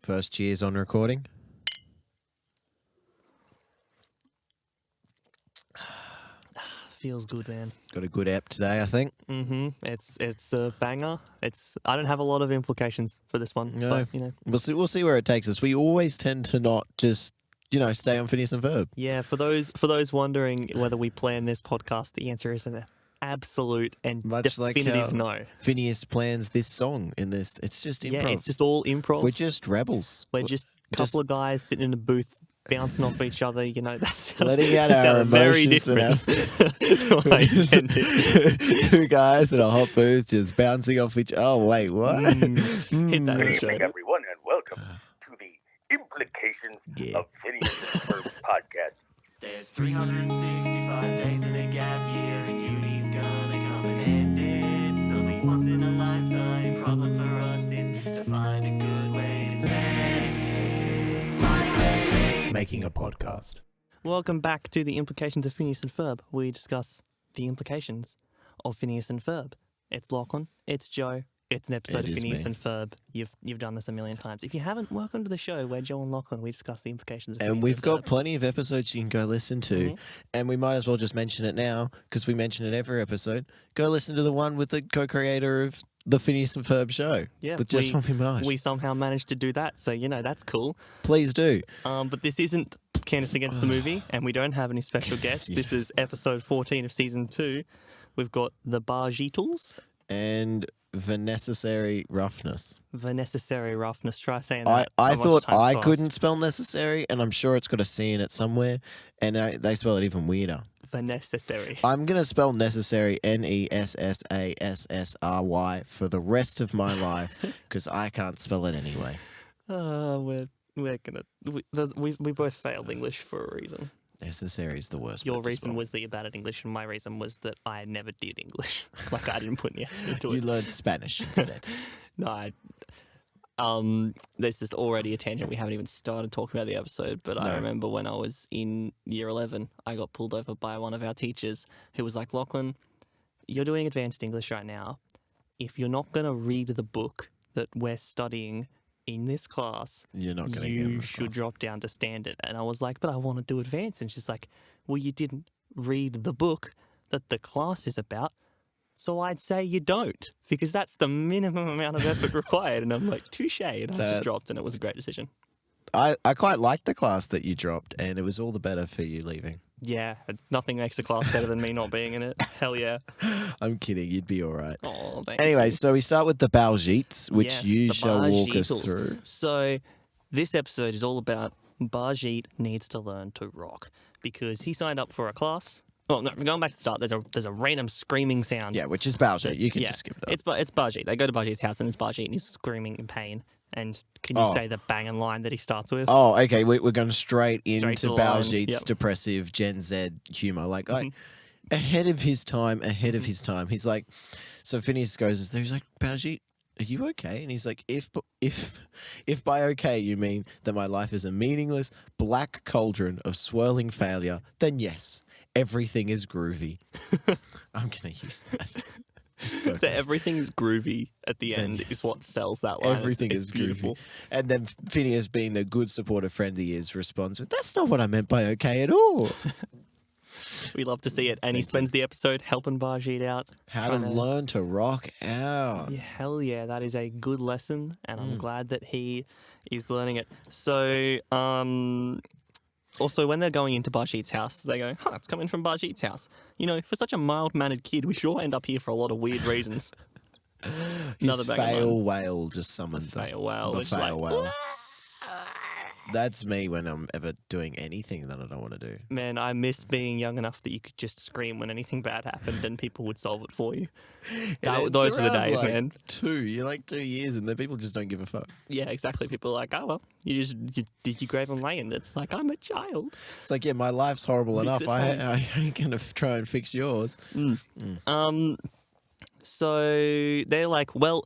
First cheers on recording. Feels good, man. Got a good app today, I think. Mm-hmm. It's a banger. I don't have a lot of implications for this one, No. but We'll see where it takes us. We always tend to not just, stay on Phineas and Ferb. Yeah, for those wondering whether we plan this podcast, the answer is an absolute and Much definitive like no. Phineas plans this song in this. It's just improv. Yeah, it's just all improv. We're just rebels. We're just a couple of guys sitting in a booth bouncing off each other. That's letting out our emotions. Very different to what I intended. Two guys in a hot booth just bouncing off each. Oh wait, what? Hit that Good intro. evening, everyone, and welcome to the Implications of Phineas and Ferb podcast. There's 365 days in a gap year, and uni's gonna come and end it. So the once in a lifetime problem for us is to find a good way to spend it. Making a podcast. Welcome back to the Implications of Phineas and Ferb. We discuss the implications of Phineas and Ferb. It's Lachlan. It's Joe. It's an episode of Phineas and Ferb. You've done this a million times. If you haven't, welcome to the show where Joe and Lachlan, we discuss the implications of Phineas and Ferb. And we've got plenty of episodes you can go listen to. Mm-hmm. And we might as well just mention it now because we mention it every episode. Go listen to the one with the co-creator of the Phineas and Ferb show. Yeah, with just Swampy Marsh. We somehow managed to do that. So, that's cool. Please do. But this isn't Candace Against the Movie, and we don't have any special guests. This is episode 14 of season 2. We've got the Baljeatles. And Vanessassary Roughness. Vanessassary Roughness. Try saying that. I thought I couldn't spell necessary, and I'm sure it's got a C in it somewhere, and they spell it even weirder. Vanessassary. I'm going to spell necessary Nessassary for the rest of my life because I can't spell it anyway. We're gonna. We both failed English for a reason. Necessary is the worst. Your reason was that you're bad at English, and my reason was that I never did English. Like I didn't put any effort into it. You learned Spanish instead. No, there's just already a tangent. We haven't even started talking about the episode, but I remember when I was in year 11, I got pulled over by one of our teachers who was like, Lachlan, you're doing advanced English right now. If you're not going to read the book that we're studying in this class, you're not going to you should drop down to standard. And I was like, but I want to do advanced. And she's like, well, you didn't read the book that the class is about. So I'd say you don't, because that's the minimum amount of effort required. And I'm like, touche. And I just dropped, and it was a great decision. I quite liked the class that you dropped, and it was all the better for you leaving. Yeah, nothing makes the class better than me not being in it. Hell yeah. I'm kidding. You'd be all right. Oh, thanks. Anyway, so we start with the Baljeets, which you shall walk us through. So this episode is all about Baljeet needs to learn to rock because he signed up for a class. Oh, no, going back to the start, there's a random screaming sound. Yeah, which is Baljeet. You can just skip that. It's Baljeet. They go to Baljeet's house and it's Baljeet and he's screaming in pain. And can you say the banging line that he starts with? Oh, okay. We're going straight into Baljeet's Yep. depressive Gen Z humor. Like, ahead of his time. He's like, so Phineas goes there. He's like, Baljeet, are you okay? And he's like, if by okay you mean that my life is a meaningless black cauldron of swirling failure, then yes, everything is groovy. I'm going to use that. So everything is groovy at the end is what sells that line. Everything is beautiful. Groovy. And then Phineas, being the good supportive friend he is, responds with, that's not what I meant by okay at all. We love to see it. And he spends the episode helping Baljeet out. How to learn to rock out. Yeah, hell yeah, that is a good lesson. And I'm glad that he is learning it. So, also, when they're going into Baljeet's house, they go, it's coming from Baljeet's house. For such a mild-mannered kid, we sure end up here for a lot of weird reasons. His fail whale just summoned them. Fail whale. The fail whale. That's me when I'm ever doing anything that I don't want to do. Man, I miss being young enough that you could just scream when anything bad happened and people would solve it for you. Those were the days, man. You're like 2 years and then people just don't give a fuck. Yeah, exactly. People are like, oh, well, did your grave and land? It's like, I'm a child. It's like, yeah, my life's horrible enough. I ain't going to try and fix yours. So they're like, well,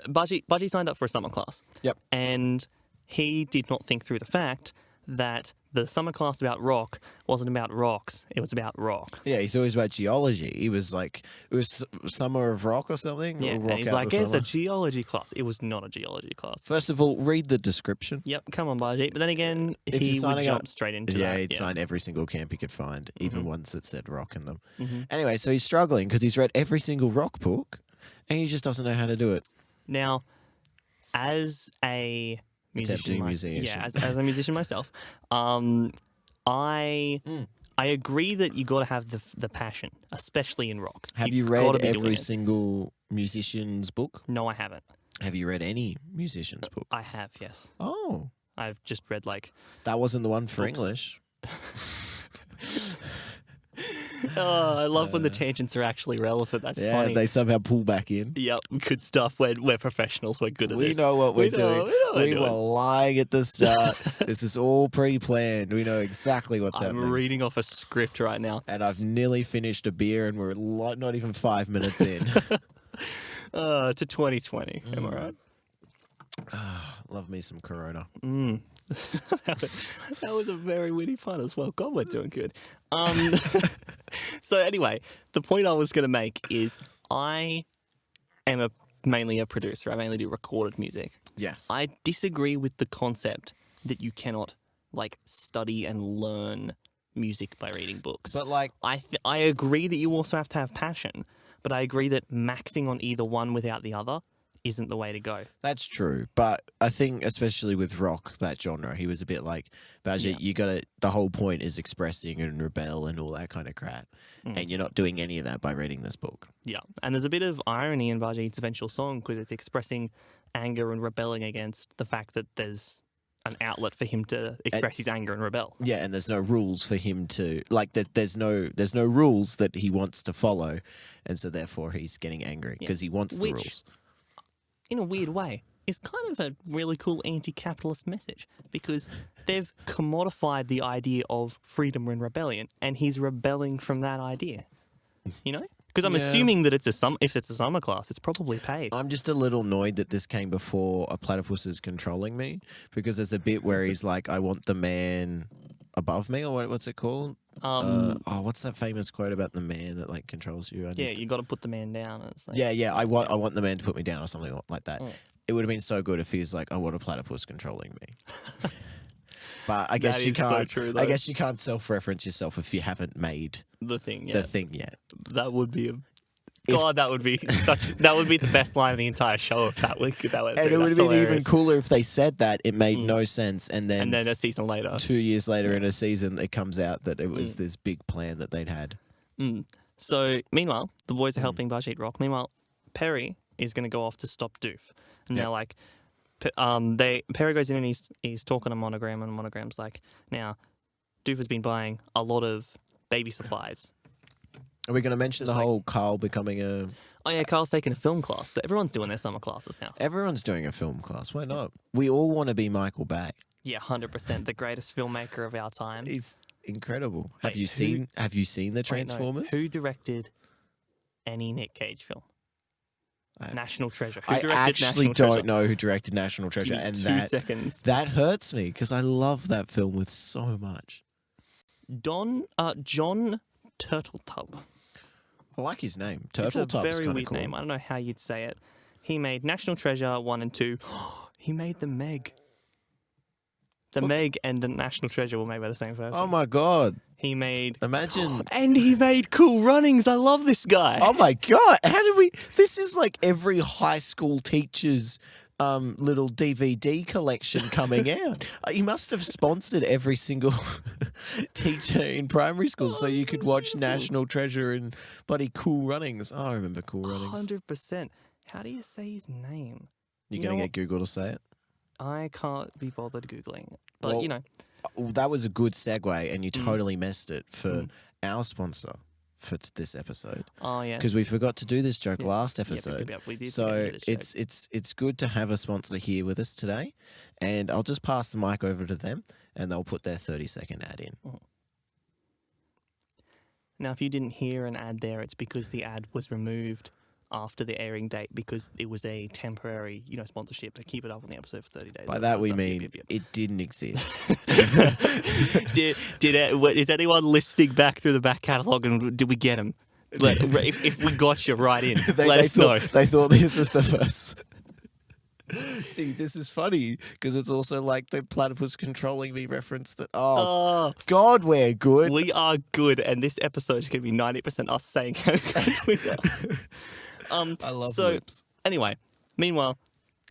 Baljeet signed up for a summer class. Yep. And he did not think through the fact that the summer class about rock wasn't about rocks. It was about rock. Yeah, he thought it was about geology. He was like, it was Summer of Rock or something. Yeah, or and rock he's out like, the it's a summer. geology class. It was not a geology class. First of all, read the description. Yep, come on, Baljeat. But then again, If you're he would signing jump up- straight into Yeah, that. he'd sign every single camp he could find, even ones that said rock in them. Mhm. Anyway, so he's struggling because he's read every single rock book and he just doesn't know how to do it. Now, as a Attempting musician, musician. as a musician myself, I agree that you got to have the passion, especially in rock. Have you gotta read be doing every it. single musician's book? No, I haven't. Have you read any musician's book? I have, yes. Oh, I've just read like. that wasn't the one for Books. English. Oh, I love when the tangents are actually relevant. That's Yeah, funny. they somehow pull back in. Yep, good stuff. We're professionals. We're good at We this. know what we're doing. We know what We we're were doing. lying at the start. This is all pre-planned. We know exactly what's I'm happening. reading off a script right now. And I've nearly finished a beer, and we're not even 5 minutes in. To 2020. Am I right? Love me some Corona. That was a very witty pun as well. God, we're doing good. So anyway, the point I was going to make is I am mainly a producer. I mainly do recorded music. Yes. I disagree with the concept that you cannot study and learn music by reading books. But like, I agree that you also have to have passion, but I agree that maxing on either one without the other isn't the way to go. that's true. But I think, especially with rock, that genre, he was a bit like, Baljeat, you gotta, the whole point is expressing and rebel and all that kind of crap. And you're not doing any of that by reading this book. Yeah, and there's a bit of irony in Baljeet's eventual song because it's expressing anger and rebelling against the fact that there's an outlet for him to express his anger and rebel. Yeah, and there's no rules for him to that. There's no rules that he wants to follow, and so therefore he's getting angry because he wants the Which, rules. in a weird way, is kind of a really cool anti-capitalist message because they've commodified the idea of freedom and rebellion, and he's rebelling from that idea. You know, because I'm assuming that if it's a summer class, it's probably paid. I'm just a little annoyed that this came before a platypus is controlling me, because there's a bit where he's like, "I want the man above me," or what's it called? What's that famous quote about the man that controls you? Yeah, you got to put the man down. It's like, Yeah. I want the man to put me down or something like that. It would have been so good if he was like, "I want a platypus controlling me." But I guess That you is so can't. true, I though. guess you can't self-reference yourself if you haven't made the thing. Yeah, the thing yet. that would be that would be that would be the best line of the entire show if that went through. And it would have been even hilarious. cooler if they said that. It made no sense, and And then a season later, 2 years later in a season, it comes out that it was this big plan that they'd had. So, meanwhile, the boys are helping Baljeet rock. Meanwhile, Perry is going to go off to stop Doof. And they're Perry goes in and he's talking to Monogram, and Monogram's like, now, Doof has been buying a lot of baby supplies. Are we going to mention the whole Carl becoming a... Oh, yeah, Carl's taking a film class. So everyone's doing their summer classes now. Everyone's doing a film class. Why not? We all want to be Michael Bay. Yeah, 100%. The greatest filmmaker of our time. He's incredible. Wait, Have you seen the Transformers? Who directed any Nick Cage film? National Treasure. Who I directed actually National don't Treasure? know who directed National Treasure, Give me and 2 seconds. that hurts me because I love that film with so much. John Turtletub. I like his name. It's a Turtletub's very kind of weird cool. name. I don't know how you'd say it. He made National Treasure 1 and 2. He made The Meg. The Meg and the National Treasure were made by the same person. Oh my god! He made... Imagine. And he made Cool Runnings. I love this guy. Oh my god! How did we? This is like every high school teacher's little DVD collection coming out. He must have sponsored every single teacher in primary school so you could watch National Treasure and bloody Cool Runnings. Oh, I remember Cool Runnings. 100%. How do you say his name? You're You know gonna what? get Google to say it. I can't be bothered Googling it. But, Well, you know. Well, that was a good segue, and you totally messed it for our sponsor for this episode. Oh, yes. Because we forgot to do this joke Yep. last Yep, episode. we did So forget to do this joke. it's good to have a sponsor here with us today, and I'll just pass the mic over to them, and they'll put their 30-second ad in. Now, if you didn't hear an ad there, it's because the ad was removed after the airing date because it was a temporary, sponsorship to keep it up on the episode for 30 days. By that we mean it didn't exist. Is anyone listening back through the back catalogue and did we get them? If we got you right in, let us know. They thought this was the first. See, this is funny because it's also like the platypus controlling me reference that, God, we're good. We are good, and this episode is going to be 90% us saying how good we are. I love lips. Anyway, meanwhile,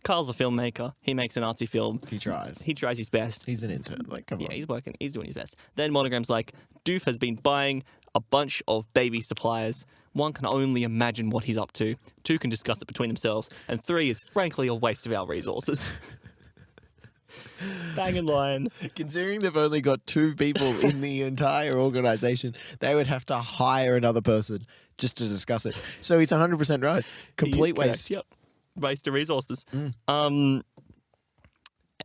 Carl's a filmmaker. He makes an artsy film. He tries. He tries his best. He's an intern. Like, come on. Yeah, he's working. He's doing his best. Then Monogram's like, Doof has been buying a bunch of baby suppliers. 1 can only imagine what he's up to. 2 can discuss it between themselves. And 3 is frankly a waste of our resources. Banging line. Considering they've only got 2 people in the entire organisation, they would have to hire another person just to discuss it. So he's 100% right. Complete waste. Yep. Waste of resources.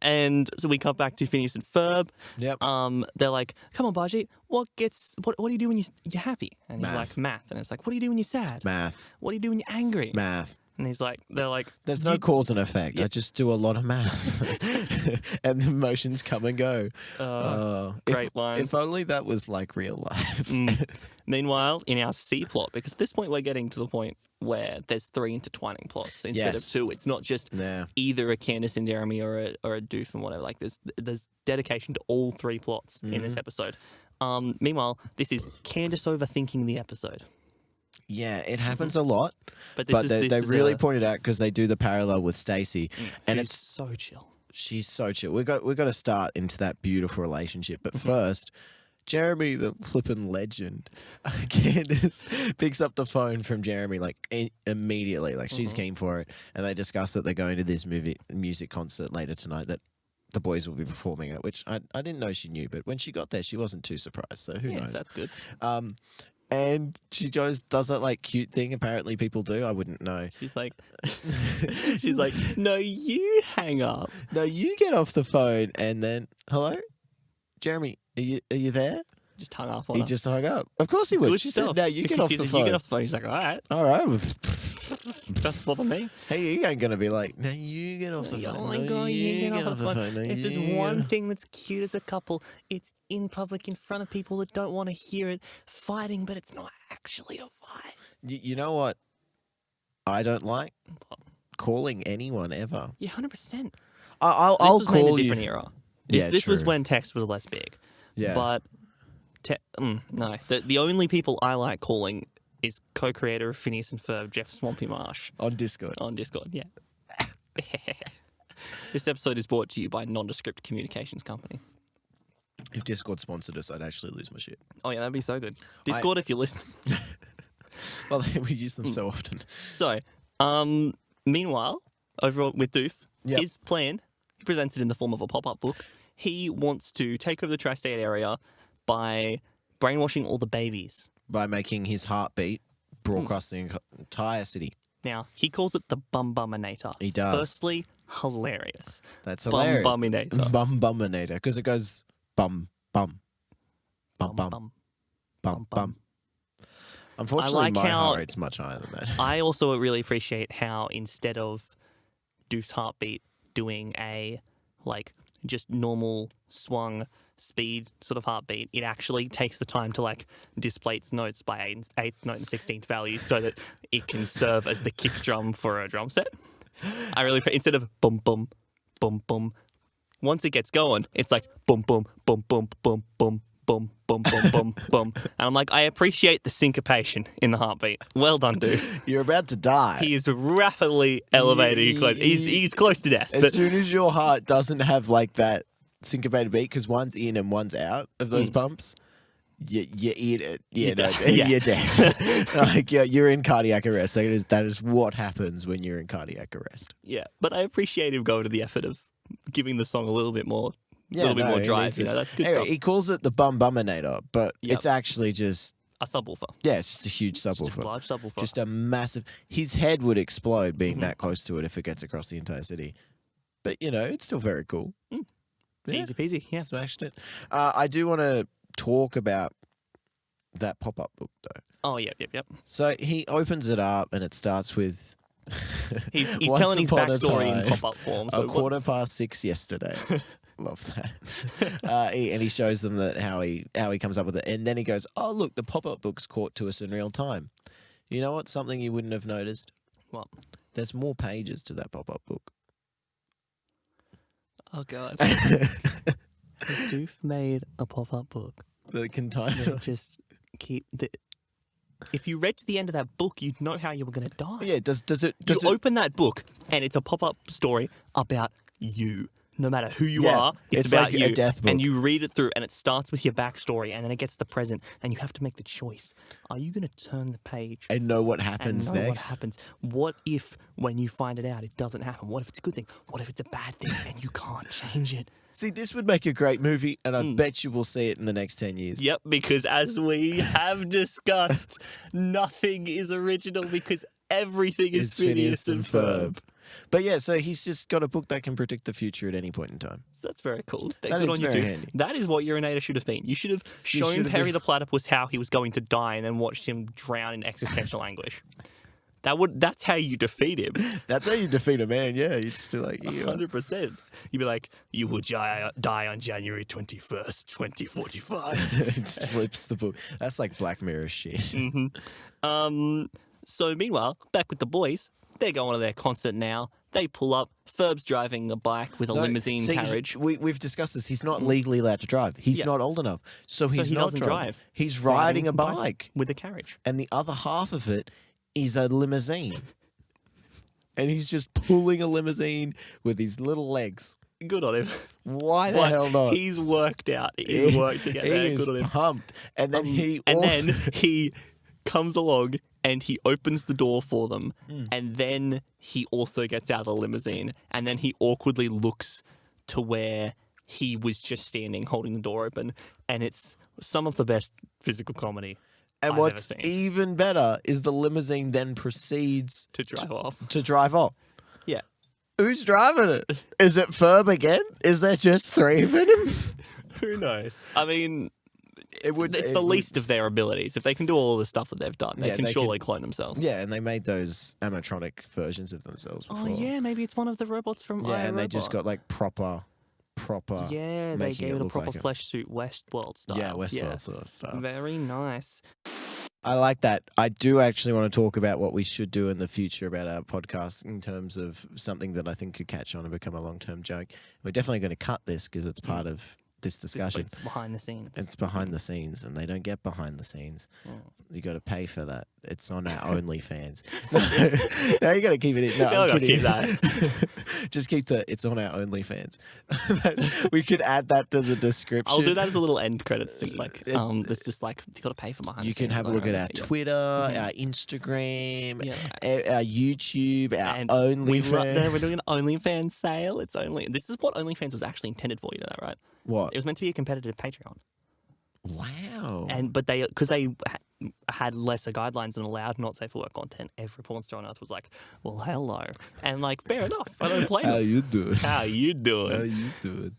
And so we cut back to Phineas and Ferb. Yep. They're like, "Come on, Baljeet, what do you do when you're happy?" And he's like, "Math." And it's like, "What do you do when you're sad?" Math. "What do you do when you're angry?" Math. And they're like, "There's no cause and effect. I just do a lot of math, and the emotions come and go." Great line. If only that was like real life. Meanwhile, in our C plot, because at this point we're getting to the point where there's 3 intertwining plots instead of 2. It's not just either a Candace and Jeremy or a Doof and whatever. Like there's dedication to all 3 plots in this episode. Meanwhile, this is Candace overthinking the episode. Yeah, it happens a lot, but they really pointed out because they do the parallel with Stacey, and it's so chill. She's so chill. We've got to start into that beautiful relationship, but first, Jeremy, the flippin' legend, Candace picks up the phone from Jeremy like immediately, like she's keen for it, and they discuss that they're going to this music concert later tonight that the boys will be performing at, which I didn't know she knew, but when she got there, she wasn't too surprised. So who knows? That's good. And she just does that like cute thing apparently people do. I wouldn't know. She's like, "No, you hang up. No, you get off the phone." And then, "Hello, Jeremy, are you there?" Just hung up on He her. just hung up. Of course he would. Good She stuff. said, "No, you get off the phone." You get off the phone. He's like, "All right." All right. Doesn't bother me. Hey, he ain't going to be like, "No, you get off the phone." Oh my No, God, you get off the phone. No, If there's you one get- thing that's cute as a couple, it's in public in front of people that don't want to hear it, fighting, but it's not actually a fight. You know what I don't like? Calling anyone ever. Yeah, 100%. I'll This was made in call a you. different era. Yeah, This was true. when text was less big. Yeah. But no, the only people I like calling is co-creator of Phineas and Ferb, Jeff Swampy Marsh, On Discord. on Discord. Yeah. This episode is brought to you by Nondescript Communications Company. If Discord sponsored us, I'd actually lose my shit. Oh yeah, that'd be so good. Discord, if you're listening. Well, we use them so often. So, meanwhile, over with Doof, Yep. his plan, he presents it in the form of a pop-up book. He wants to take over the tri-state area by brainwashing all the babies. By making his heartbeat broadcast the entire city. Now, he calls it the Bum-Buminator. He does. Firstly, hilarious. That's hilarious. Bum-Buminator. Bum-Buminator. Because it goes bum, bum, bum, bum, Bum. bum, bum. Unfortunately, like my how- heart rate's much higher than that. I also really appreciate how instead of Doof's heartbeat doing a, like, just normal swung speed sort of heartbeat, it actually takes the time to, like, display its notes by 8th note and 16th values so that it can serve as the kick drum for a drum set. I really, instead of bum, bum, bum, bum, once it gets going, it's like bum, bum, bum, bum, bum, bum, bum, bum, bum, bum, bum. And I'm like, I appreciate the syncopation in the heartbeat. Well done, dude. You're about to die. He is rapidly elevating. He's close to death. As soon as your heart doesn't have like that syncopated beat, because one's in and one's out of those bumps, you eat it. You're dead. You're dead. Like, you're in cardiac arrest. That is what happens when you're in cardiac arrest. Yeah, but I appreciate him going to the effort of giving the song a little bit more, Yeah, little bit more he drive. needs You it. know, that's good Anyway, stuff. he calls it the Bum-Buminator, but Yep. it's actually just, A subwoofer. yeah, it's just a huge Just a subwoofer. large subwoofer. Just a massive. His head would explode being that close to it if it gets across the entire city. But you know, it's still very cool. Yeah, Easy peasy. Yeah. smashed it. I do want to talk about that pop-up book though. Oh, yep. So he opens it up and it starts with. He's Once telling his upon a backstory in time, pop-up form. A So 6:15 yesterday. Love that. And he shows them that how he comes up with it, and then he goes, "Oh look, the pop-up book's caught to us in real time." You know what? Something you wouldn't have noticed. What? There's more pages to that pop-up book. Oh God. Doof made a pop-up book. That can time. Just keep the. If you read to the end of that book, you'd know how you were going to die. Yeah. Does it? You open that book, and it's a pop-up story about you. No matter who you are, it's about like you. a death book. And you read it through, and it starts with your backstory, and then it gets to the present, and you have to make the choice. Are you going to turn the page and know what happens and know next? what happens? What if, when you find it out, it doesn't happen? What if it's a good thing? What if it's a bad thing, and you can't change it? See, this would make a great movie, and I bet you will see it in the next 10 years. Yep, because as we have discussed, nothing is original because everything is Phineas and Ferb. But yeah, so he's just got a book that can predict the future at any point in time. So that's very cool. That Good is on you, very dude. handy. That is what Urinator should have been. You should have shown should have Perry been- the Platypus how he was going to die and then watched him drown in existential anguish. That's how you defeat him. That's how you defeat a man, yeah. You just be like, yeah. 100%. You'd be like, you will die on January 21st, 2045. It just flips the book. That's like Black Mirror shit. So meanwhile, back with the boys, they're going to their concert now. They pull up. Ferb's driving a bike with a limousine carriage. We've discussed this. He's not legally allowed to drive. He's not old enough. So he's he not doesn't driving. drive. He's riding a bicycle bike. with a carriage. And the other half of it is a limousine. And he's just pulling a limousine with his little legs. Good on him. Why the hell not? He's worked out. He's worked to get there. He Good on is him. pumped. And then he comes along and he opens the door for them. And then he also gets out of the limousine. And then he awkwardly looks to where he was just standing holding the door open. And it's some of the best physical comedy And I've what's ever seen. even better is the limousine then proceeds To drive off. to drive off. Yeah. Who's driving it? Is it Ferb again? Is there just 3 of them? Who knows? I mean, It's it's the least of their abilities. If they can do all the stuff that they've done, they Yeah, can they surely clone themselves. Yeah, and they made those animatronic versions of themselves before. Oh, yeah, maybe it's one of the robots from Yeah, and they just iRobot. got like proper. Yeah, they making gave it a look proper like flesh suit Westworld style. Yeah, Westworld sort of stuff. Very nice. I like that. I do actually want to talk about what we should do in the future about our podcast in terms of something that I think could catch on and become a long-term joke. We're definitely going to cut this because it's part of this discussion. It's behind the scenes. It's behind the scenes, and they don't get behind the scenes. Oh. You got to pay for that. It's on our OnlyFans. No, you got to keep it in. No, You I'm gotta kidding. keep that. Just keep it's on our OnlyFans. We could add that to the description. I'll do that as a little end credits. Just like, it's just like, you got to pay for behind You the can scenes. have a look at our Yeah. Twitter, our Instagram, Yeah. our YouTube, our And OnlyFans. we're doing an OnlyFans sale. This is what OnlyFans was actually intended for, you know that, right? What? It was meant to be a competitive Patreon. Wow. But because they had lesser guidelines and allowed not safe for work content, every porn star on earth was like, well, hello. And like, fair enough. I don't blame How them. you doing? How you doing? How you doing?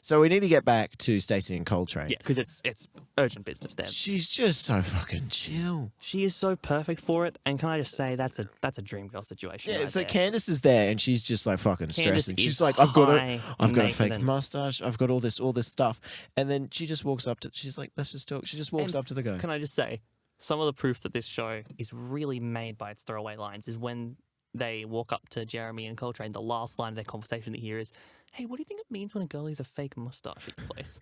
So we need to get back to Stacey and Coltrane. Yeah, because it's urgent business there. She's just so fucking chill. She is so perfect for it, and can I just say that's a dream girl situation. Yeah, right so there. Candace is there, and she's just like fucking Candace stressing. is She's like, I've got high a fake maintenance. mustache. I've got all this stuff, and then she just walks up to. She's like, let's just talk. She just walks And up to the guy. Can I just say, some of the proof that this show is really made by its throwaway lines is when they walk up to Jeremy and Coltrane. The last line of their conversation that you hear is, "Hey, what do you think it means when a girl has a fake mustache at your place?"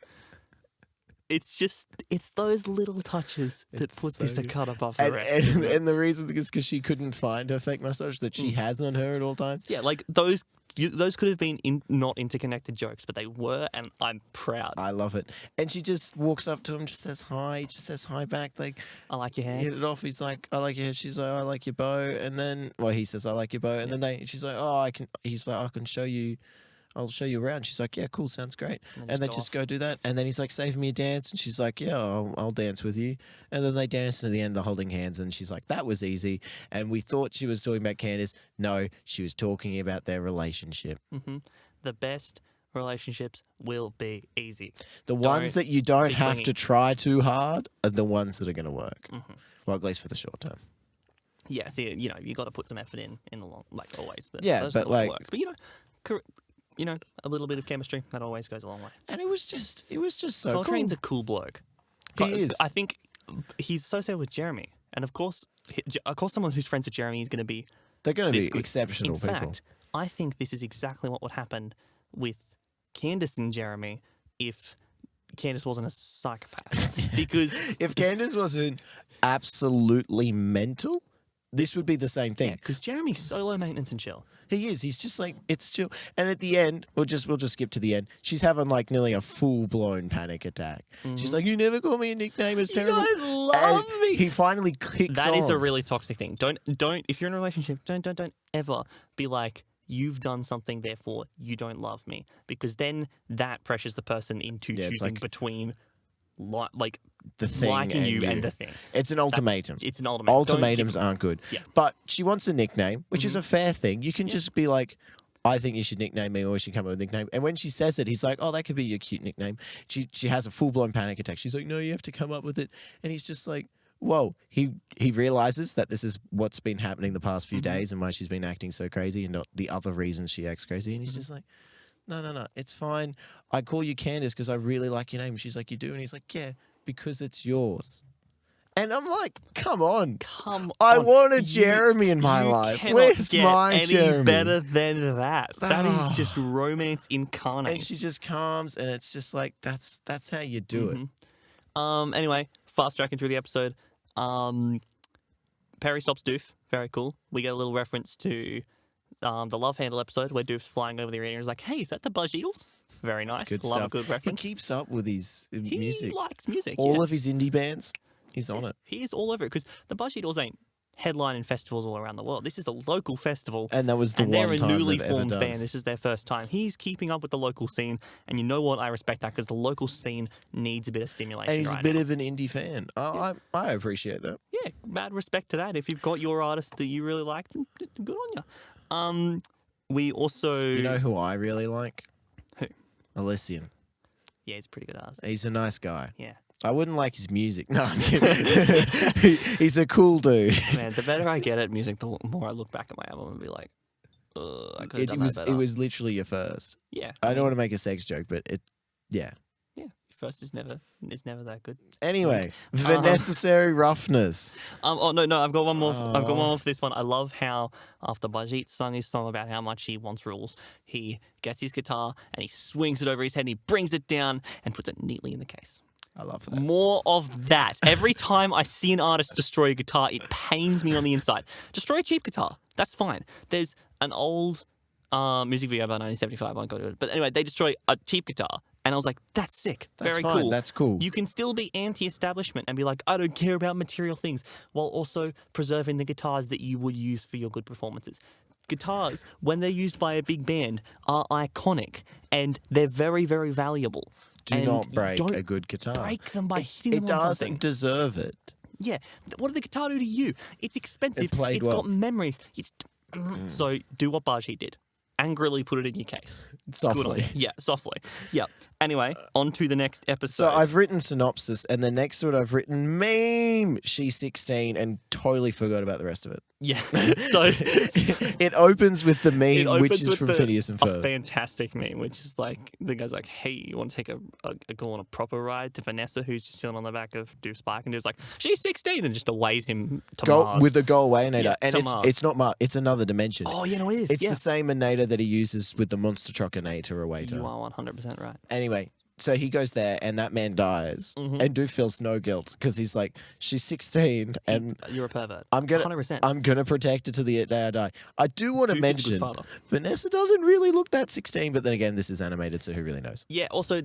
It's those little touches that It's put this so a good. cut above the And, rest. and, isn't it? and the reason is because she couldn't find her fake mustache that she has on her at all times. Yeah, like those could have been not interconnected jokes, but they were, and I'm proud. I love it. And she just walks up to him, just says hi. He just says hi back. Like, I like your hair. hit it off. He's like, I like your hair. She's like, I like your bow. And then, well, he says, I like your bow. And then she's like, oh, I can. He's like, I can show you. I'll show you around. She's like, yeah, cool, sounds great. And they just go do that. And then he's like, save me a dance. And she's like, yeah, I'll dance with you. And then they dance, and at the end, they're holding hands. And she's like, that was easy. And we thought she was talking about Candace. No, she was talking about their relationship. The best relationships will be easy. The ones that you don't be have clingy. to try too hard are the ones that are going to work. Mm-hmm. Well, at least for the short term. Yeah, see, you know, you got to put some effort in the long, like always. But Yeah, that's but the way it like- works. But you know, a little bit of chemistry that always goes a long way. And it was just so Coltrane's cool. a cool bloke. He is. I think he's associated with Jeremy, and of course, someone who's friends with Jeremy is going to be. They're going to this be good. exceptional In people. fact, I think this is exactly what would happen with Candace and Jeremy if Candace wasn't a psychopath. Because If Candace wasn't absolutely mental, this would be the same thing. because Jeremy's so low maintenance and chill. He is. He's just like, it's chill. And at the end, we'll just skip to the end. She's having like nearly a full blown panic attack. She's like, "You never call me a nickname. It's terrible." Mm-hmm. don't love And me. He finally clicks That is a on. really toxic thing. Don't. If you're in a relationship, don't ever be like, you've done something, therefore you don't love me, because then that pressures the person into Yeah, it's choosing like- between, like the thing liking you and the thing. It's an ultimatum. It's an ultimatum. Don't give Ultimatums them- aren't good. Yeah. But she wants a nickname, which is a fair thing. You can just be like, "I think you should nickname me," or we should come up with a nickname. And when she says it, he's like, "Oh, that could be your cute nickname." She has a full blown panic attack. She's like, "No, you have to come up with it." And he's just like, whoa. He realizes that this is what's been happening the past few days and why she's been acting so crazy and not the other reasons she acts crazy. And he's just like, no, it's fine. I call you Candace because I really like your name. She's like, "You do?" And he's like, "Yeah, because it's yours." And I'm like, come on. I want a Jeremy in my life. Cannot Where's get my any Jeremy? better than that. That is just romance incarnate. And she just calms, and it's just like, that's how you do it. Anyway, fast tracking through the episode. Perry stops Doof. Very cool. We get a little reference to the Love Handle episode where Doof's flying over the arena and is like, "Hey, is that the Baljeatles?" Very nice. Good Love stuff. a good reference. He keeps up with his He music. likes music. All yeah. of his indie bands, he's on it. He is all over it because the Baljeatles ain't headlining festivals all around the world. This is a local festival. And that was the and one they're a time newly they've ever formed done. band. This is their first time. He's keeping up with the local scene, and you know what? I respect that because the local scene needs a bit of stimulation. And he's right a bit now. of an indie fan. I appreciate that. Yeah, mad respect to that. If you've got your artist that you really like, then good on you. We also, You know who I really like? Who? Elysian. Yeah, he's a pretty good artist. He's a nice guy. Yeah, I wouldn't like his music. No, I'm kidding. He's a cool dude. man. The better I get at music, the more I look back at my album and be like, I could have done that better. It was literally your first. Yeah, I mean, don't want to make a sex joke, but yeah. Yeah, first is never that good. Anyway, Vanessassary Roughness. Oh no, I've got one more. I've got one Oh. more for this one. I love how after Baljeet sung his song about how much he wants rules, he gets his guitar and he swings it over his head and he brings it down and puts it neatly in the case. I love that. More of that. Every time I see an artist destroy a guitar, it pains me on the inside. Destroy a cheap guitar. That's fine. There's an old music video about 1975. I won't go to it. But anyway, they destroy a cheap guitar. And I was like, that's sick. That's Very fine. cool. That's cool. You can still be anti-establishment and be like, I don't care about material things, while also preserving the guitars that you would use for your good performances. Guitars, when they're used by a big band, are iconic and they're very, very valuable. Do And not break don't a good guitar. break them by hitting It them on doesn't something. deserve it. Yeah. What did the guitar do to you? It's expensive. It played It's well. got memories. So do what Baljeet did. Angrily put it in your case. Good on Softly. you. Yeah, softly. Yeah. Anyway, on to the next episode. So I've written synopsis, and the next one I've written meme. She's 16, and totally forgot about the rest of it. Yeah. So It opens with the it meme, opens which is with from the- Phineas and a Ferb. fantastic meme, which is like the guy's like, "Hey, you want to take go on a proper ride to Vanessa, who's just chilling on the back of Doof's bike?" And Doof's like, "She's 16," and just aways him to Go Mars. with the go away nader, Yeah, and to it's Mars. it's not Mars. It's another dimension. Oh, yeah, no, it is. It's yeah. the same nader that he uses with the monster trucker nader away to. You are 100% right. Anyway, so he goes there, and that man dies, Mm-hmm. and Doof feels no guilt because he's like, she's 16, and You're a pervert. I'm gonna 100%. I'm gonna protect her to the day I die. I do want to Doof is a good mention father. Vanessa doesn't really look that 16, but then again, this is animated, so who really knows? Yeah, also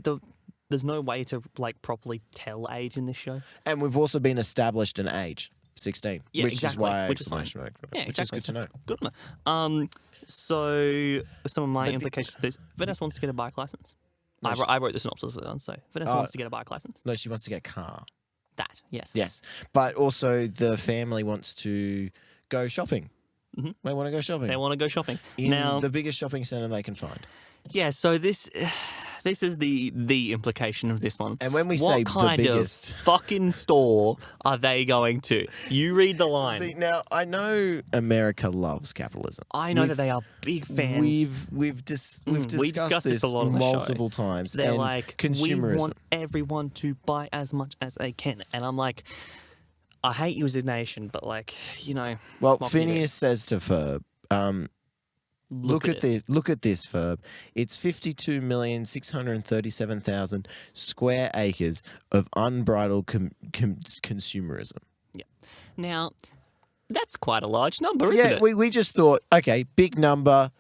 there's no way to like properly tell age in this show. And we've also been established an age, 16, Yeah, which exactly, is why which is fine. Yeah, which exactly. is good to know. Good on her. So some of my implications of this: Vanessa wants to get a bike license. I wrote the synopsis for that one, so Vanessa wants to get a bike license. No, she wants to get a car. That, yes. Yes, but also the family wants to go shopping. Mhm. They want to go shopping They want to go shopping. in Now, the biggest shopping center they can find. Yeah, so this is the implication of this one. And when we what say kind the biggest, of fucking store are they going to? You read the line. see now I know America loves capitalism. I know that they are big fans. We've discussed this a lot on the show. multiple times. They're and like, consumerism. we want everyone to buy as much as they can, and I'm like, I hate you as a nation, but like, you know. Well, what can you do? Phineas says to Ferb, Look at this. Look at this, Ferb. It's 52,637,000 square acres of unbridled consumerism. Yeah. Now, that's quite a large number, isn't it? we just thought, okay, big number.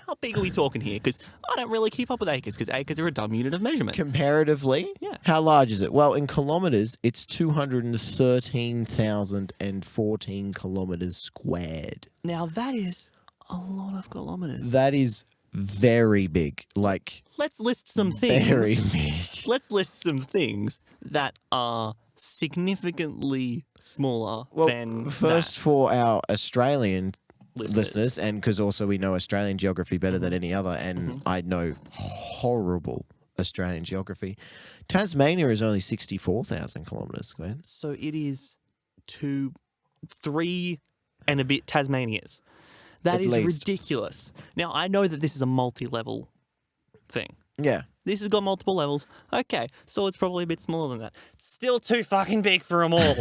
How big are we talking here? Because I don't really keep up with acres, because acres are a dumb unit of measurement. Comparatively, Yeah. How large is it? Well, in kilometres, it's 213,014 kilometres squared. Now, that is a lot of kilometres. That is very big. Like, Let's list some things. very big. Let's list some things that are significantly smaller Well, than first for our Australian that, listeners, and because also we know Australian geography better than any other, and I know horrible Australian geography. Tasmania is only 64,000 kilometres squared. So it is 3 and a bit Tasmanias. That At is least. ridiculous. Now, I know that this is a multi-level thing. Yeah. This has got multiple levels. Okay, so it's probably a bit smaller than that. Still too fucking big for a mall.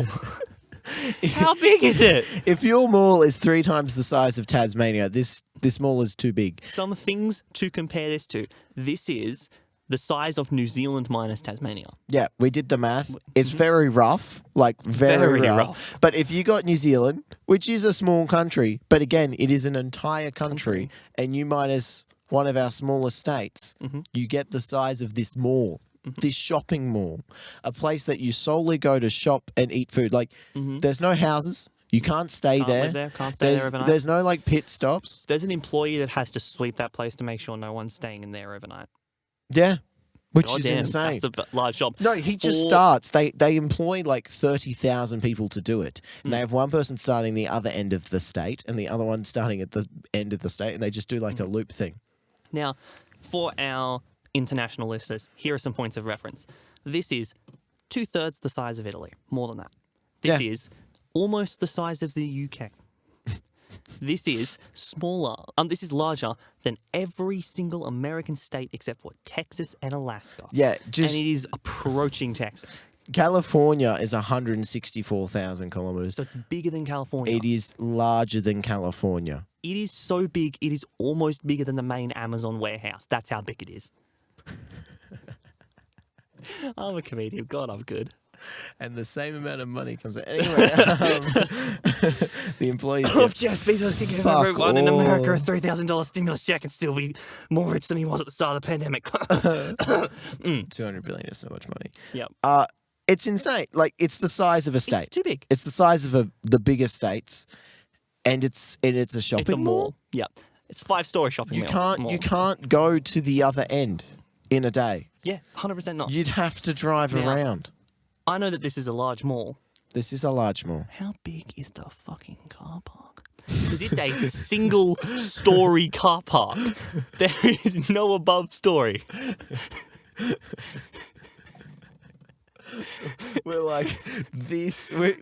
How big is it? If your mall is 3 times the size of Tasmania, this mall is too big. Some things to compare this to. This is the size of New Zealand minus Tasmania. Yeah, we did the math. It's very rough, like very rough. But if you got New Zealand, which is a small country, but again, it is an entire country, and you minus one of our smaller states, you get the size of this mall, this shopping mall, a place that you solely go to shop and eat food. Like, there's no houses. You can't stay Can't there. live there, can't stay there overnight. There's no like pit stops. There's an employee that has to sweep that place to make sure no one's staying in there overnight. Yeah, which is Goddamn, insane. That's a large job. No, he just starts. They employ like 30,000 people to do it. And they have one person starting the other end of the state and the other one starting at the end of the state, and they just do like a loop thing. Now, for our international listeners, here are some points of reference. This is 2/3 the size of Italy, more than that. This is almost the size of the UK. This is smaller. This is larger than every single American state except for Texas and Alaska. Yeah, And just it is approaching Texas. California is 164,000 kilometers. So it's bigger than California. It is larger than California. It is so big, it is almost bigger than the main Amazon warehouse. That's how big it is. I'm a comedian. God, I'm good. And the same amount of money comes out. Anyway, the employees. If Jeff Bezos could give Fuck everyone in America a off. $3,000 stimulus check and still be more rich than he was at the start of the pandemic. 200 billion is so much money. Yep. It's insane. Like, it's the size of a state. It's too big. It's the size of the biggest states, and it's a shopping It's a mall. mall. Yeah. It's a 5-story shopping You mall. can't go to the other end in a day. Yeah, 100% not. You'd have to drive Now- around. I know that this is a large mall. This is a large mall. How big is the fucking car park? Because it's a single-story car park. There is no above story. We're like,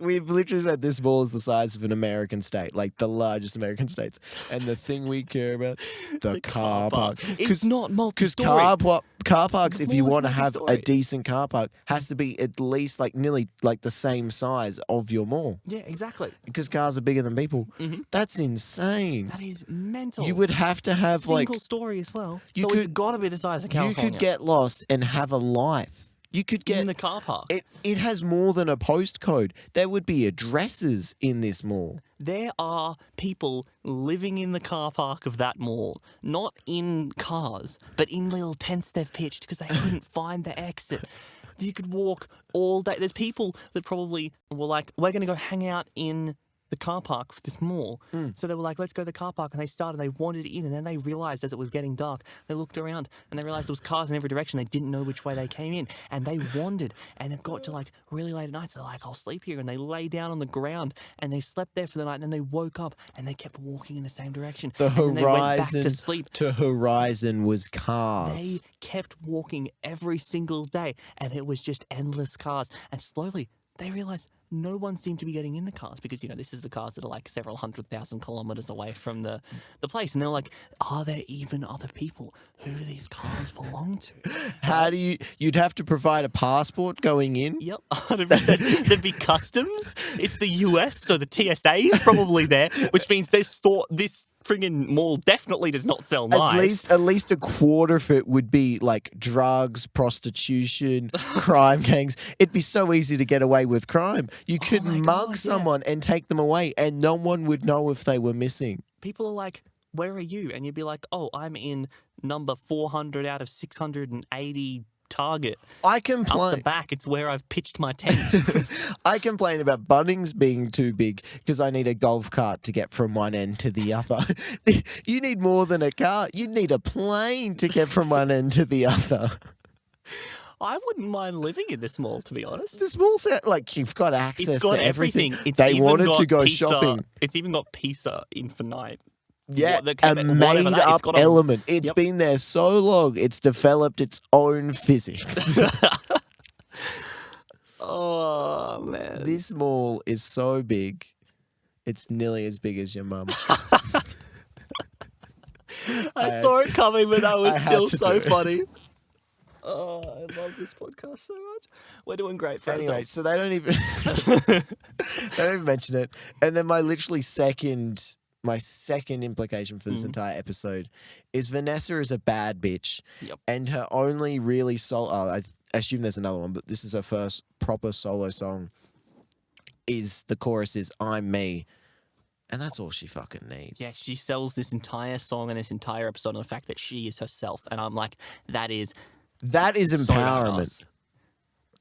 we've literally said this mall is the size of an American state, like the largest American states. And the thing we care about, the car park. It's not Because multi-story. car parks, if you mall is want to have a multi-story. decent car park, has to be at least like nearly like the same size of your mall. Yeah, exactly. Because cars are bigger than people. That's insane. That is mental. You would have to have like, single story as well. You So it's could- got to be the size of you California. could get lost and have a life. You could get in the car park. It has more than a postcode. There would be addresses in this mall. There are people living in the car park of that mall, not in cars, but in little tents they've pitched because they couldn't find the exit. You could walk all day. There's people that probably were like, we're going to go hang out in the car park for this mall. So they were like, let's go to the car park. And they started, they wandered in, and then they realized as it was getting dark, they looked around and they realized there was cars in every direction. They didn't know which way they came in. And they wandered, and it got to like really late at night. So they're like, I'll sleep here. And they lay down on the ground and they slept there for the night. And then they woke up and they kept walking in the same direction. The and then they went back horizon to sleep. to horizon was cars. They kept walking every single day, and it was just endless cars. And slowly, they realized no one seemed to be getting in the cars because, this is the cars that are like several 100,000 kilometers away from the place. And they're like, are there even other people who these cars belong to? How do you'd have to provide a passport going in? Yep, 100%. There'd be customs. It's the US, so the TSA is probably there, which means this friggin' mall definitely does not sell knives. At least a quarter of it would be like drugs, prostitution, crime gangs. It'd be so easy to get away with crime. You could my mug God, someone and take them away, and no one would know if they were missing. People are like, where are you? And you'd be like, oh, I'm in number 400 out of 680 Target. I Up complain. the back, it's where I've pitched my tent. I complain about Bunnings being too big because I need a golf cart to get from one end to the other. You need more than a car. You need a plane to get from one end to the other. I wouldn't mind living in this mall, to be honest. This mall's like you've got access It's got to everything. It's They even wanted got to go pizza. shopping. It's even got pizza infinite. Yeah, What, a whatever made that, it's up got a- element. It's Yep. been there so long, it's developed its own physics. Oh, man. This mall is so big, it's nearly as big as your mum. I saw it coming, but that I was had still to so do it. funny. Oh, I love this podcast so much. We're doing great for Anyway, ourselves. so they don't even they don't even mention it. And then my second implication for this entire episode is Vanessa is a bad bitch. Yep. And her only really I assume there's another one, but this is her first proper solo song. The chorus is "I'm me," and that's all she fucking needs. Yeah, she sells this entire song and this entire episode on the fact that she is herself. And I'm like, that is so empowerment. badass.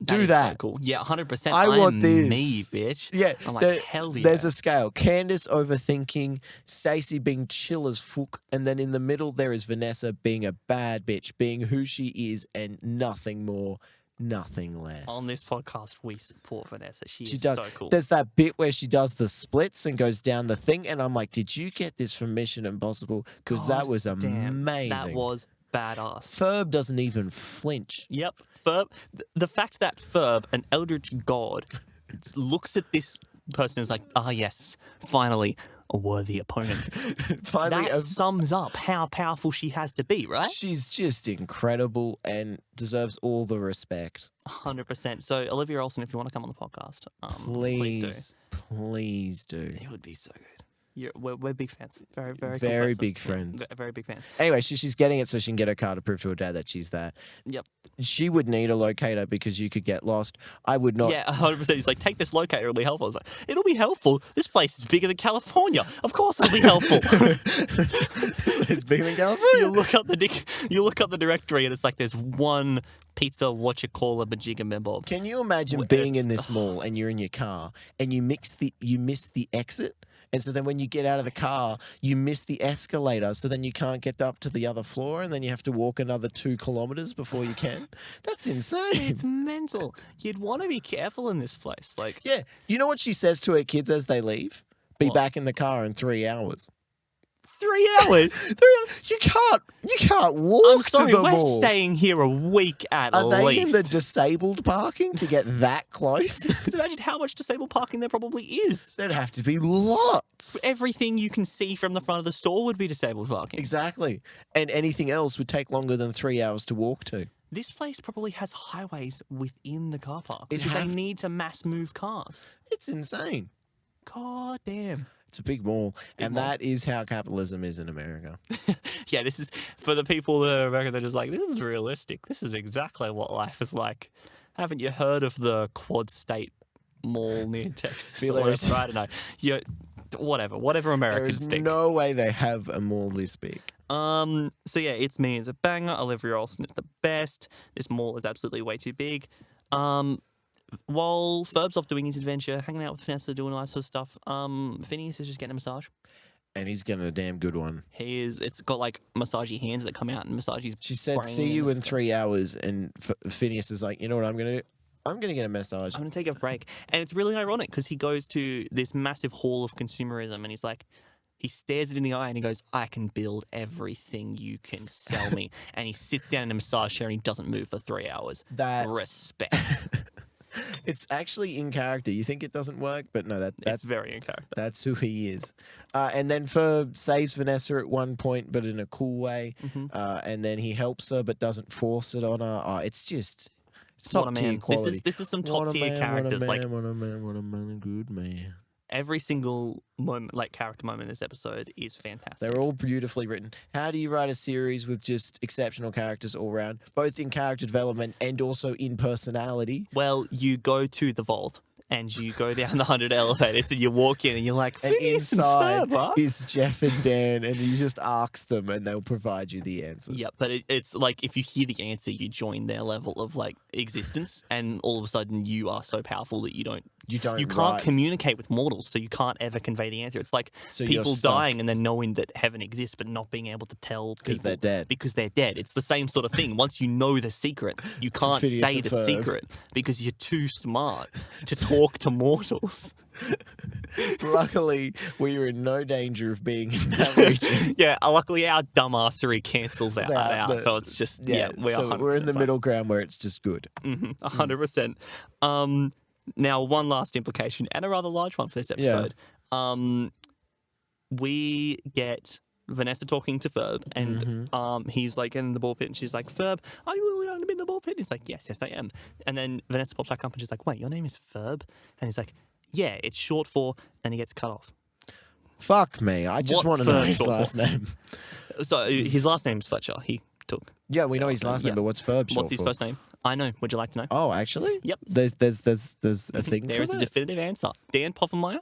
Do is that. So cool. Yeah, 100%. I want am this. me, bitch. Yeah, I'm like, hell yeah. There's a scale. Candace overthinking, Stacey being chill as fuck, and then in the middle there is Vanessa being a bad bitch, being who she is and nothing more, nothing less. On this podcast, we support Vanessa. She is does. so cool. There's that bit where she does the splits and goes down the thing, and I'm like, did you get this from Mission Impossible? Because that God was damn, amazing. That was badass. Ferb doesn't even flinch. Yep. Ferb, the fact that Ferb, an eldritch god, looks at this person and is like, ah, yes, finally, a worthy opponent. Finally, That sums up how powerful she has to be, right? she's just incredible and deserves all the respect. 100%. So, Olivia Olsen, if you want to come on the podcast, Please do. It would be so good. We're big fans. Very, very, Very cool person. big Yeah, friends. very big fans. Anyway, she's getting it so she can get her car to prove to her dad that she's that. Yep. She would need a locator because you could get lost. I would not. Yeah, 100%. He's like, take this locator, it'll be helpful. I was like, it'll be helpful. This place is bigger than California. Of course it'll be helpful. It's bigger than California. you look up the directory and it's like there's one pizza, majigga member. Can you imagine Well, being in it's- this mall and you're in your car and you miss the exit? And so then when you get out of the car, you miss the escalator. So then you can't get up to the other floor and then you have to walk another 2 kilometers before you can. That's insane. It's mental. You'd want to be careful in this place. Like, Yeah. You know what she says to her kids as they leave? Be What? back in the car in 3 hours. 3 hours. 3 hours? You can't walk I'm sorry, to the we're mall. staying here a week at Are least. they in the disabled parking to get that close? Because imagine how much disabled parking there probably is. There'd have to be lots. Everything you can see from the front of the store would be disabled parking. Exactly. And anything else would take longer than 3 hours to walk to. This place probably has highways within the car park It because they have- need to mass move cars. It's insane. God damn. It's a big mall. And mall. that is how capitalism is in America. Yeah, this is for the people that are American. They're just like, this is realistic. This is exactly what life is like. Haven't you heard of the Quad State Mall near Texas? Feel Or there is- whatever? I don't know. Yeah, whatever There Americans is think. no way they have a mall this big. So yeah, It's Me is a banger. Olivia Olsen is the best. This mall is absolutely way too big. while Ferb's off doing his adventure, hanging out with Vanessa, doing all that sort of stuff, Phineas is just getting a massage. And he's getting a damn good one. He is. It's got like massagey hands that come out and massage his She said, brain "See and you in stuff. 3 hours." And Phineas is like, "You know what I'm gonna do? I'm gonna get a massage." I'm going to take a break. And it's really ironic because he goes to this massive hall of consumerism and he's like, he stares it in the eye and he goes, I can build everything you can sell me. And he sits down in a massage chair and he doesn't move for 3 hours. Respect. It's actually in character. You think it doesn't work, but no, That's that's very in character. that's who he is. And then Ferb saves Vanessa at one point, but in a cool way. And then he helps her, but doesn't force it on her. It's What a top tier man. quality. This is some What top a tier man, characters. What a Like man, what a man, what a man, a good man. every single moment, like character moment in this episode is fantastic. They're all beautifully written. How do you write a series with just exceptional characters all around, both in character development and also in personality? Well, you go to the vault and you go down the 100 elevators and you walk in and you're like, And Phineas and inside Ferb, huh? is Jeff and Dan, and you just ask them, and they'll provide you the answers. Yeah, but it's like if you hear the answer, you join their level of like existence, and all of a sudden you are so powerful that you can't write. communicate with mortals, so you can't ever convey the answer. It's like So you're people stuck. dying and then knowing that heaven exists, but not being able to tell people Because they're dead. Because they're dead. It's the same sort of thing. Once you know the secret, you can't Phineas say and the Ferb. secret because you're too smart to talk to mortals. Luckily, we are in no danger of being in that region. Yeah, luckily our dumbassery cancels that out, The- so it's just we're so we're in the 100% fine. middle ground where it's just good. 100%. Now, one last implication, and a rather large one for this episode. We get Vanessa talking to Ferb, and he's like in the ball pit, and she's like, Ferb, are you really going to be in the ball pit? And he's like, yes, I am. And then Vanessa pops back up, and she's like, wait, your name is Ferb? And he's like, yeah, it's short for, and he gets cut off. Fuck me. I just What's want to know Ferb his short for? last name. So his last name's Fletcher. He took. Yeah, we know his last name, Yeah. but what's Ferb short What's his for? first name? I know. Would you like to know? Oh, actually? Yep. There's a thing There for is a that? definitive answer. Dan Poffenmeyer,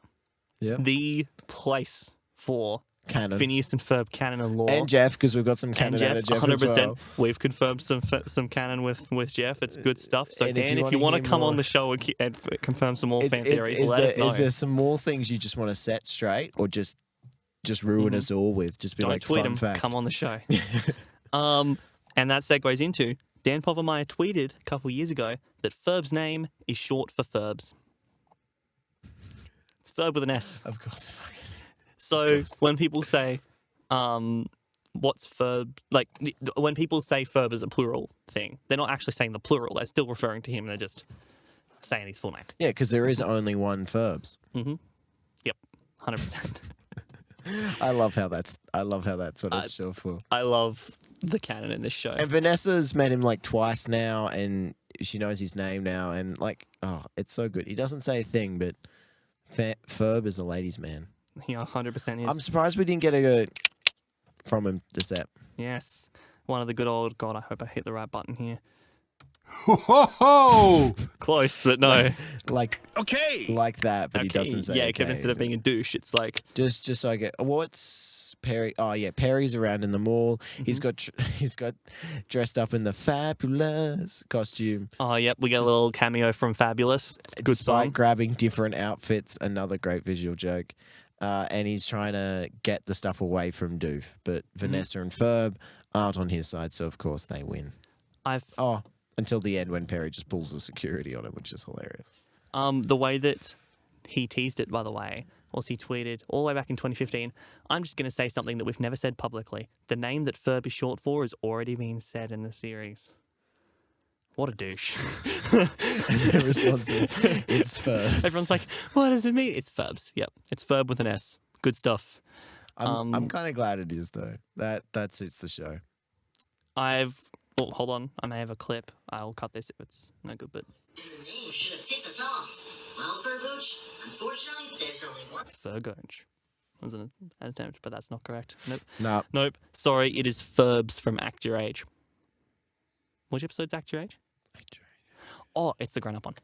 Yeah. the place for Canon. Phineas and Ferb canon and lore. And Jeff, because we've got some And canon out Jeff, of Jeff 100%. as well. We've confirmed some canon with Jeff. It's good stuff. So, And if Dan, you if you wanna want to hear come more- on the show and confirm some more fan theories, Is let us know. there some more things you just want to set straight, or just ruin us all with? Just be Don't like, tweet fun him. fact. Come on the show. And that segues into Dan Poffenmeyer tweeted a couple years ago that Ferb's name is short for Ferbs. It's Ferb with an S. Of course. So when people say, what's Ferb? Like, when people say Ferb is a plural thing, they're not actually saying the plural. They're still referring to him. They're just saying his full name. Yeah, because there is only one Ferbs. Yep, 100%. I love how that's what it's short for. I love the canon in this show. And Vanessa's met him like twice now, and she knows his name now, and like, oh, it's so good. He doesn't say a thing, but Ferb is a ladies' man. He 100% is. I'm surprised we didn't get a from him this ep. Yes. One of the good old, God, I hope I hit the right button here. Ho ho ho! Close, but no. Like like that, but he Okay, doesn't say. yeah, because okay. instead of being a douche, it's like, Just so I get what's Perry? Oh yeah, Perry's around in the mall. He's got dressed up in the fabulous costume. oh, yep, we get a little cameo from Fabulous. Good Despite song. grabbing different outfits, another great visual joke. And he's trying to get the stuff away from Doof, but Vanessa and Ferb aren't on his side, so of course they win. Until the end when Perry just pulls the security on him, which is hilarious. The way that he teased it, by the way, was he tweeted all the way back in 2015, I'm just going to say something that we've never said publicly. The name that Ferb is short for has already been said in the series. What a douche. And the response is, it's Ferb. Everyone's like, what does it mean? It's Ferbs. Yep. It's Ferb with an S. Good stuff. I'm kind of glad it is, though. That suits the show. Oh, hold on. I may have a clip. I'll cut this if it's no good, but The name should have tipped us off. Well, Fergooch, unfortunately, there's only one. Fergoge. Was an attempt, but that's not correct. Nope. No. Nope. Sorry, it is Ferbs from Act Your Age. Which episode's Act Your Age? Oh, it's the grown-up one.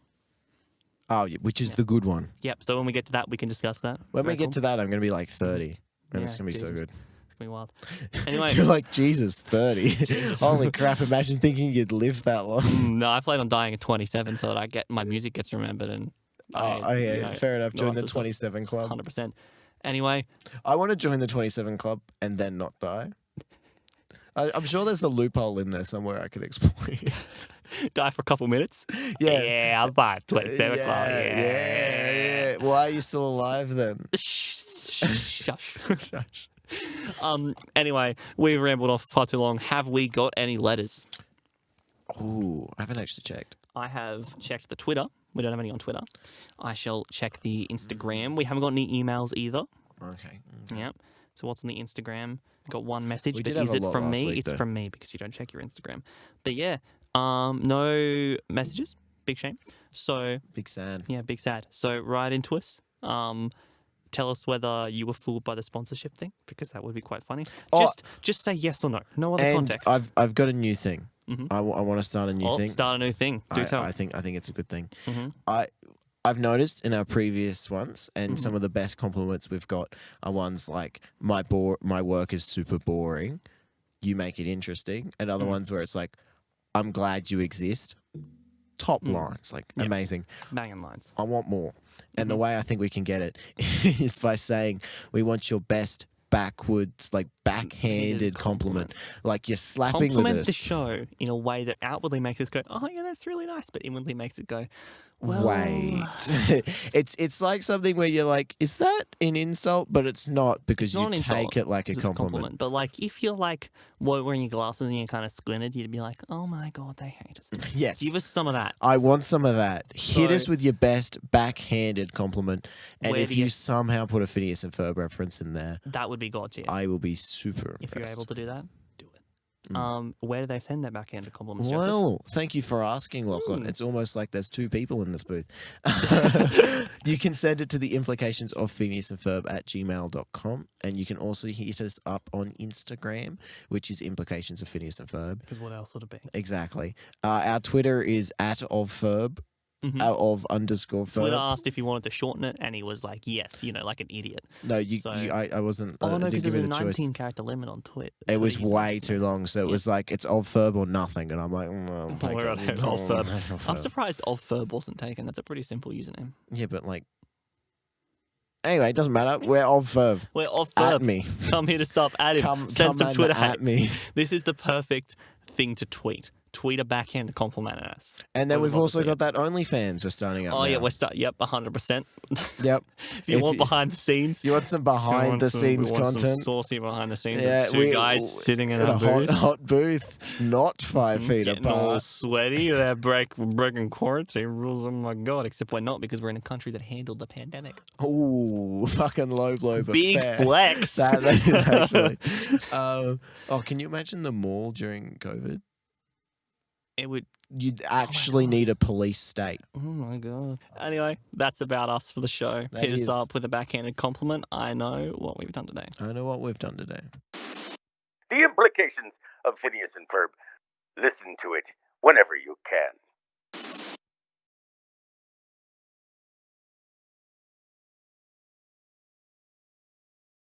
Oh, yeah, which is the good one. Yep, so when we get to that, we can discuss that. When we Very get cool. to that, I'm going to be like 30, and Yeah, it's going to be so Jesus. good. It's gonna be wild. Anyway, You're like, Jesus, 30. Holy crap, imagine thinking you'd live that long. no, I plan on dying at 27 so that my music gets remembered and. Fair enough. Join the lots of 27 club. 100%. Anyway, I want to join the 27 club and then not die. I'm sure there's a loophole in there somewhere I could exploit. die for a couple minutes. Yeah. Yeah, I'll buy 27 club. Yeah. Why are you still alive then? Shush. Shush. Anyway, we've rambled on for far too long. Have we got any letters? Ooh, I haven't actually checked. I have checked the Twitter. We don't have any on Twitter. I shall check the Instagram. We haven't got any emails either. Okay. Yeah. So what's on the Instagram? Got one message, We but did have is a it lot from last me? week, It's though. from me because you don't check your Instagram. But yeah, no messages. Big shame. So Big sad. yeah, big sad. So write into us. Tell us whether you were fooled by the sponsorship thing because that would be quite funny. Oh. Just say yes or no. No other And context. I've got a new thing. Mhm. I want to start a new thing. Start a new thing. Do tell. I think it's a good thing. Mhm. I've noticed in our previous ones, and Mm-hmm. some of the best compliments we've got are ones like my work is super boring. You make it interesting, and Mm. other ones where it's like, I'm glad you exist. Top Mm. lines, like amazing. Banging lines. I want more, and Mm-hmm. the way I think we can get it is by saying we want your best backwards, like backhanded compliment. Like you're slapping Compliment with the us. show in a way that outwardly makes us go, oh yeah, that's really nice, but inwardly makes it go, well, Wait, it's like something where you're like, is that an insult? But it's not because It's not you an insult, take it like a 'cause it's compliment. But like, if you're like wearing your glasses and you're kind of squinted, you'd be like, oh my god, they hate us. Yes, Give us some of that. I want some of that. Hit us So- with your best backhanded compliment, and Where if do you you- somehow put a Phineas and Ferb reference in there, That would be god tier. I will be super If you're impressed. able to do that, do it. Where do they send that backhanded compliments, Joseph? Well, thank you for asking, Lachlan. Hmm. It's almost like there's two people in this booth. You can send it to the implications of Phineas and Ferb at gmail.com. And you can also hit us up on Instagram, which is implications of Phineas and Ferb. Because what else would it be? Exactly. Our Twitter is @offerb, Mhm. @of_Ferb. Twitter asked if he wanted to shorten it, and he was like, yes, like an idiot. No, So- I wasn't. Oh, no, didn't because give there's me a the choice. 19-character limit on Twitter. It was way too long, so it Yeah. was like it's of Ferb or nothing, and I'm like, I'll take We're it. on Of Ferb. Of I'm Ferb. surprised Of Ferb wasn't taken. That's a pretty simple username. Yeah, but like, anyway, it doesn't matter. We're of Ferb. We're Of At Ferb. me. Come hit us up. At him. Come Send some and Twitter at hate. me. This is the perfect thing to tweet. Tweet a backhand compliment at us. And then We'd we've love to also see got that OnlyFans we're starting up. Oh, yeah, now. we're Yep, 100%. Yep. If you want behind the scenes. You want some behind the scenes we want some content? saucy behind the scenes. Yeah, of two guys sitting in a booth. hot booth, not 5 feet Getting all apart. sweaty. They're breaking quarantine rules. Oh my god! Except we're not because we're in a country that handled the pandemic. Ooh, fucking low blow, but Big fair. flex. That is actually. Can you imagine the mall during COVID? It would. You'd actually need a police state. Oh my god. Anyway, that's about us for the show. That Hit is. us up with a backhanded compliment. I know what we've done today. I know what we've done today. The implications of Phineas and Ferb. Listen to it whenever you can.